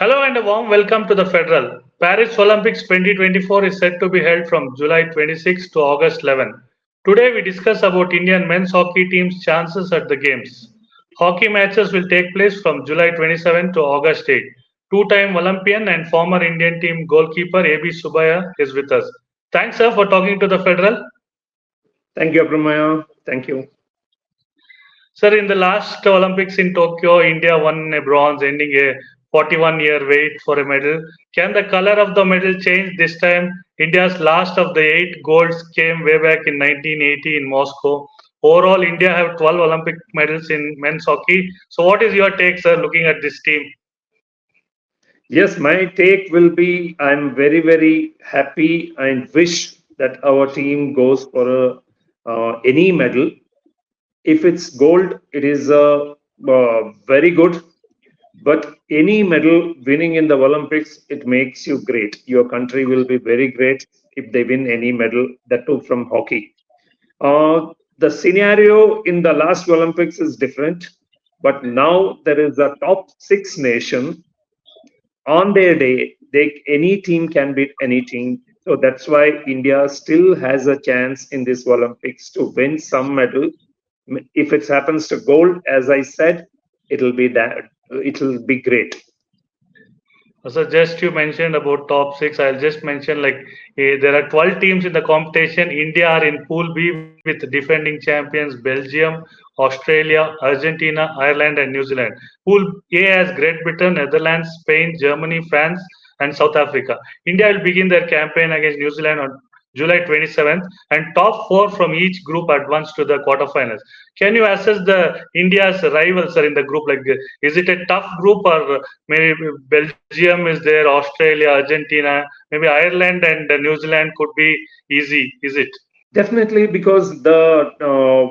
Hello and a warm welcome to the Federal. Paris Olympics 2024 is set to be held from July 26 to August 11. Today we discuss about Indian men's hockey team's chances at the games. Hockey matches will take place from July 27 to August 8. Two-time Olympian and former Indian team goalkeeper AB Subbaiah is with us. Thanks, sir, for talking to the Federal. Thank you, Abramaya. Thank you. Sir, in the last Olympics in Tokyo, India won a bronze, ending a 41-year wait for a medal. Can the color of the medal change this time? India's last of the 8 golds came way back in 1980 in Moscow. Overall, India have 12 Olympic medals in men's hockey. So, what is your take, sir, looking at this team? Yes, my take will be I'm very, very happy and wish that our team goes for any medal. If it's gold, it is very good. But any medal winning in the Olympics, it makes you great. Your country will be very great if they win any medal, that too from hockey. The scenario in the last Olympics is different, but now there is a top six nation on their day. Any team can beat any team. So that's why India still has a chance in this Olympics to win some medal. If it happens to gold, as I said, it'll be that. It'll be great. So just you mentioned about top six. I'll just mention like there are 12 teams in the competition. India are in Pool B with defending champions Belgium, Australia, Argentina, Ireland, and New Zealand. Pool A has Great Britain, Netherlands, Spain, Germany, France, and South Africa. India will begin their campaign against New Zealand on July 27th, and top four from each group advance to the quarterfinals. Can you assess the India's rivals are in the group? Like, is it a tough group, or maybe Belgium is there, Australia, Argentina, maybe Ireland and New Zealand could be easy? Is it? Definitely, because the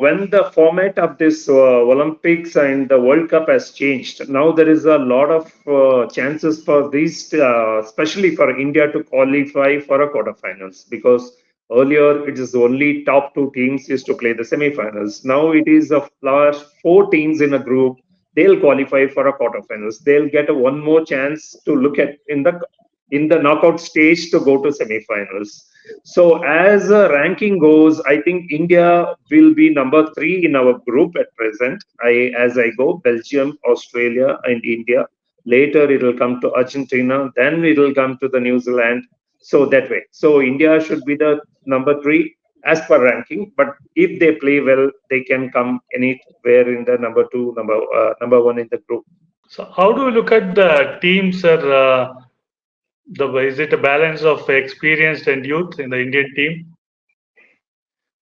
when the format of this Olympics and the World Cup has changed, now there is a lot of chances for these, especially for India to qualify for a quarterfinals. Because earlier it is only top two teams used to play the semifinals. Now it is of last four teams in a group. They'll qualify for a quarterfinals. They'll get a one more chance to look at in the knockout stage to go to semifinals. So as a ranking goes, I think India will be number three in our group at present. As I go, Belgium, Australia, and India. Later it will come to Argentina. Then it will come to the New Zealand. So that way. So India should be the number three as per ranking. But if they play well, they can come anywhere in the number two, number one in the group. So, how do you look at the teams? Is it a balance of experienced and youth in the Indian team?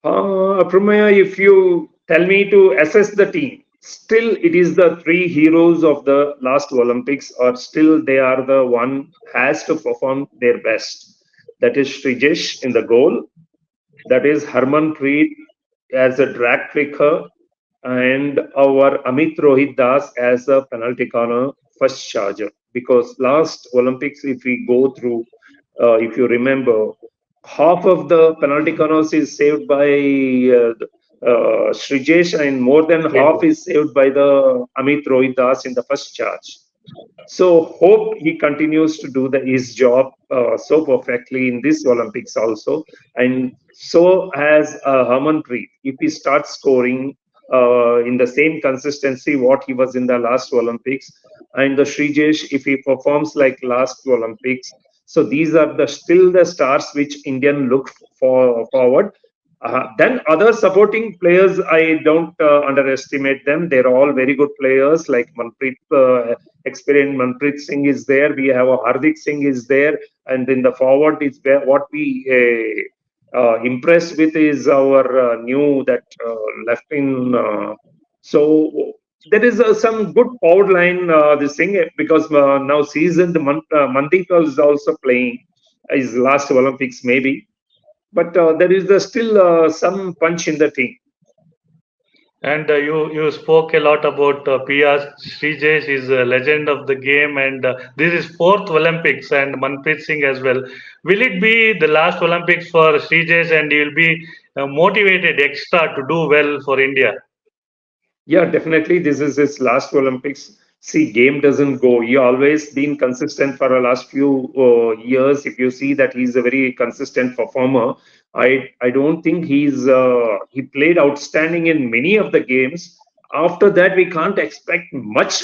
Pramaya, if you tell me to assess the team, still it is the three heroes of the last Olympics, or still they are the one has to perform their best. That is Sreejesh in the goal. That is Manpreet as a drag flicker, and our Amit Rohit Das as a penalty corner first charger. Because last Olympics, if we go through, if you remember, half of the penalty corners is saved by Sreejesh, and more than half is saved by the Amit Rohit Das in the first charge. So hope he continues to do his job so perfectly in this Olympics also, and so has Harmanpreet. If he starts scoring in the same consistency what he was in the last Olympics, and the Sreejesh, if he performs like last Olympics, so these are the still the stars which Indian look forward. Then other supporting players, I don't underestimate them. They're all very good players. Like Manpreet, experienced Manpreet Singh is there. We have a Hardik Singh is there, and in the forward is where what we impressed with is our new that left in. So there is some good forward line. This thing because now seasoned Mandeep is also playing his last Olympics maybe, but there is still some punch in the team. And you spoke a lot about PR. Sreejesh is a legend of the game, and this is fourth Olympics, and Manpreet Singh as well. Will it be the last Olympics for Sreejesh, and he will be motivated extra to do well for India? Yeah, definitely. This is his last Olympics. See, game doesn't go. He always been consistent for the last few years. If you see that he's a very consistent performer, I don't think he played outstanding in many of the games. After that, we can't expect much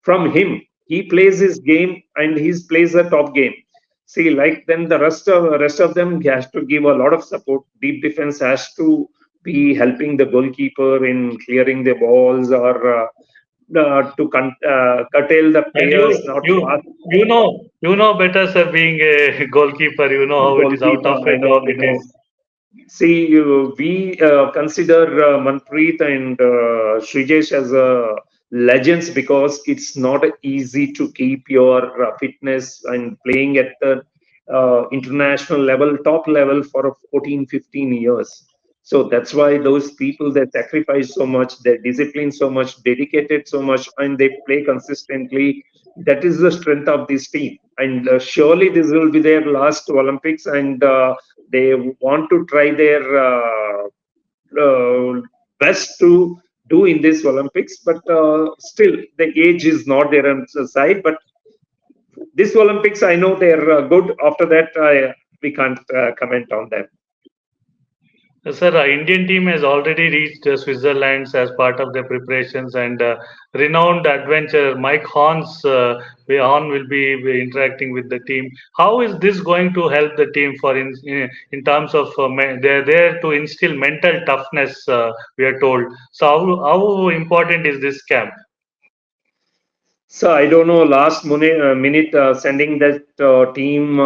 from him. He plays his game and he plays a top game. See, like then the rest of them, he has to give a lot of support. Deep defense has to be helping the goalkeeper in clearing the balls or curtail the And players not pass you know better, sir. Being a goalkeeper, you know how it is out goalkeeper. of a I form it know. is. See, we consider Manpreet and Sreejesh as legends because it's not easy to keep your fitness and playing at the international level, top level for 14, 15 years. So that's why those people, they sacrifice so much, they discipline so much, dedicated so much, and they play consistently. That is the strength of this team. And surely this will be their last Olympics, and they want to try their best to do in this Olympics. But still, the age is not their side. But this Olympics, I know they're good. After that, we can't comment on them. Sir, Indian team has already reached Switzerland as part of their preparations, and renowned adventurer Mike Horn will be interacting with the team. How is this going to help the team in terms of they're there to instill mental toughness? We are told. So how important is this camp? So I don't know. Last minute sending that team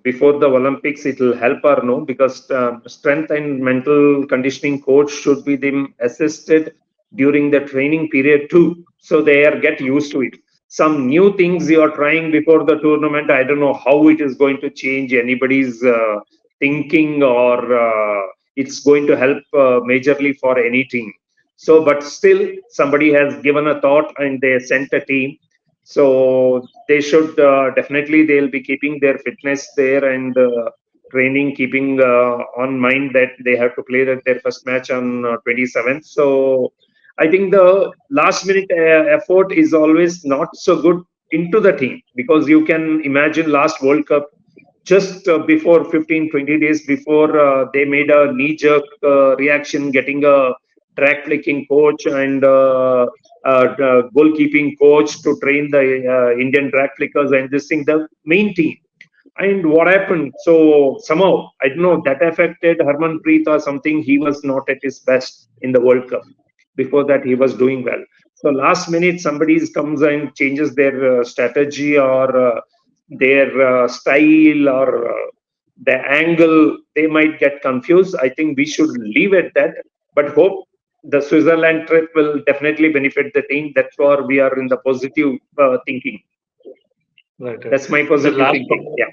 before the Olympics, it will help or no? Because strength and mental conditioning coach should be them assisted during the training period too, so they are get used to it. Some new things you are trying before the tournament. I don't know how it is going to change anybody's thinking, or it's going to help majorly for any team. So, but still, somebody has given a thought and they sent a team. So they should definitely, they'll be keeping their fitness there and training, keeping on mind that they have to play their first match on 27th. So I think the last minute effort is always not so good into the team, because you can imagine last World Cup, just before 15, 20 days before, they made a knee jerk reaction, getting a track flicking coach and goalkeeping coach to train the Indian track flickers and this thing, the main team. And what happened? So somehow, I don't know, that affected Harmanpreet or something. He was not at his best in the World Cup. Before that, he was doing well. So last minute, somebody comes and changes their strategy or their style or the angle. They might get confused. I think we should leave at that. But hope the Switzerland trip will definitely benefit the team. That's why we are in the positive thinking. Right. That's my So positive thinking. Yeah.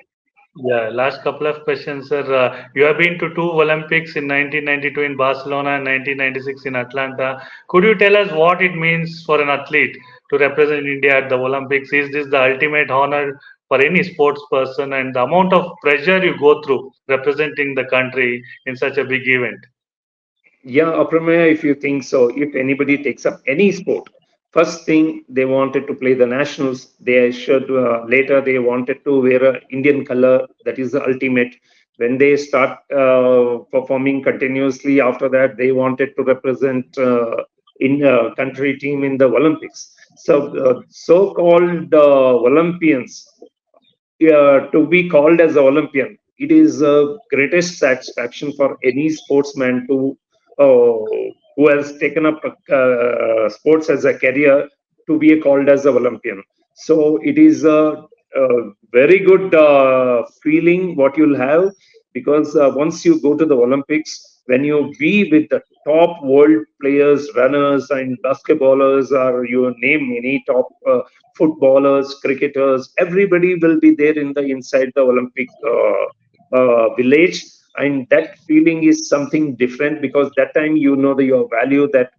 yeah, last couple of questions, sir. You have been to two Olympics in 1992 in Barcelona and 1996 in Atlanta. Could you tell us what it means for an athlete to represent India at the Olympics? Is this the ultimate honor for any sports person, and the amount of pressure you go through representing the country in such a big event? Yeah, Apramaya, if you think so, if anybody takes up any sport, first thing they wanted to play the nationals, they should later they wanted to wear a Indian color. That is the ultimate. When they start performing continuously, after that they wanted to represent in country team in the Olympics. So so-called Olympians, to be called as an Olympian, it is a greatest satisfaction for any sportsman to who has taken up sports as a career to be called as an Olympian. So it is a very good feeling what you'll have, because once you go to the Olympics, when you be with the top world players, runners, and basketballers, or you name any top footballers, cricketers, everybody will be there in the inside the Olympic village, and that feeling is something different, because that time you know your value, that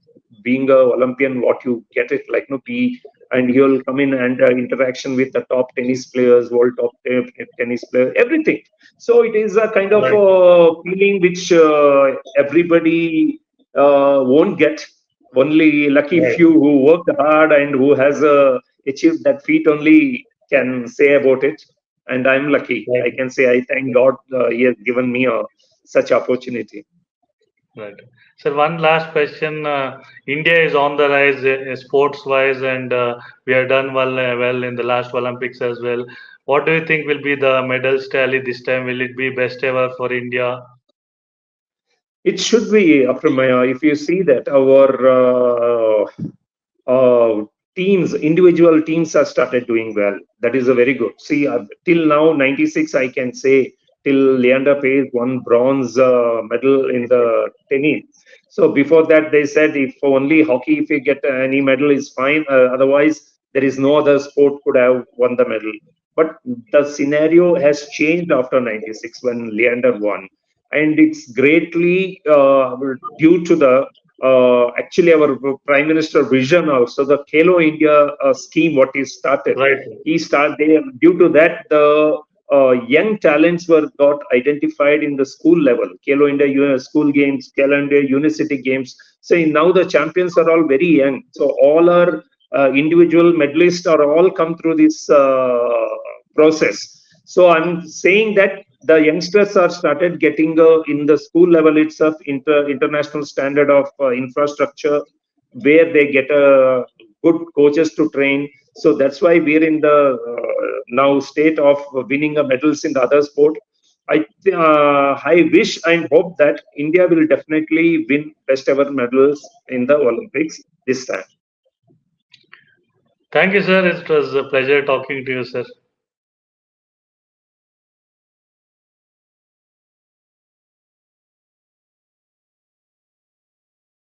being a Olympian, what you get it like no be, and you'll come in and interaction with the top tennis players, world top tennis player, everything. So it is a kind of Right. feeling which everybody won't get. Only lucky Right. few who worked hard and who has achieved that feat only can say about it. And I'm lucky. Right. I can say I thank God he has given me such opportunity. Right. So one last question. India is on the rise sports-wise, and we have done well in the last Olympics as well. What do you think will be the medals tally this time? Will it be best ever for India? It should be, from if you see that our teams, individual teams have started doing well. That is a very good. See, till now, 96, I can say, till Leander Paes won bronze medal in the tennis. So before that, they said if only hockey, if you get any medal is fine. Otherwise, there is no other sport could have won the medal. But the scenario has changed after 96 when Leander won. And it's greatly due to the actually our prime minister vision also the Khelo India scheme what he started. Right. He started there. Due to that, the young talents were got identified in the school level. Khelo India school games, Khelo India university games. So now the champions are all very young. So all our individual medalists are all come through this process. So I'm saying that the youngsters are started getting in the school level itself international standard of infrastructure where they get good coaches to train. So that's why we're in the now state of winning medals in the other sport. I wish and hope that India will definitely win best ever medals in the Olympics this time. Thank you, sir. It was a pleasure talking to you, sir.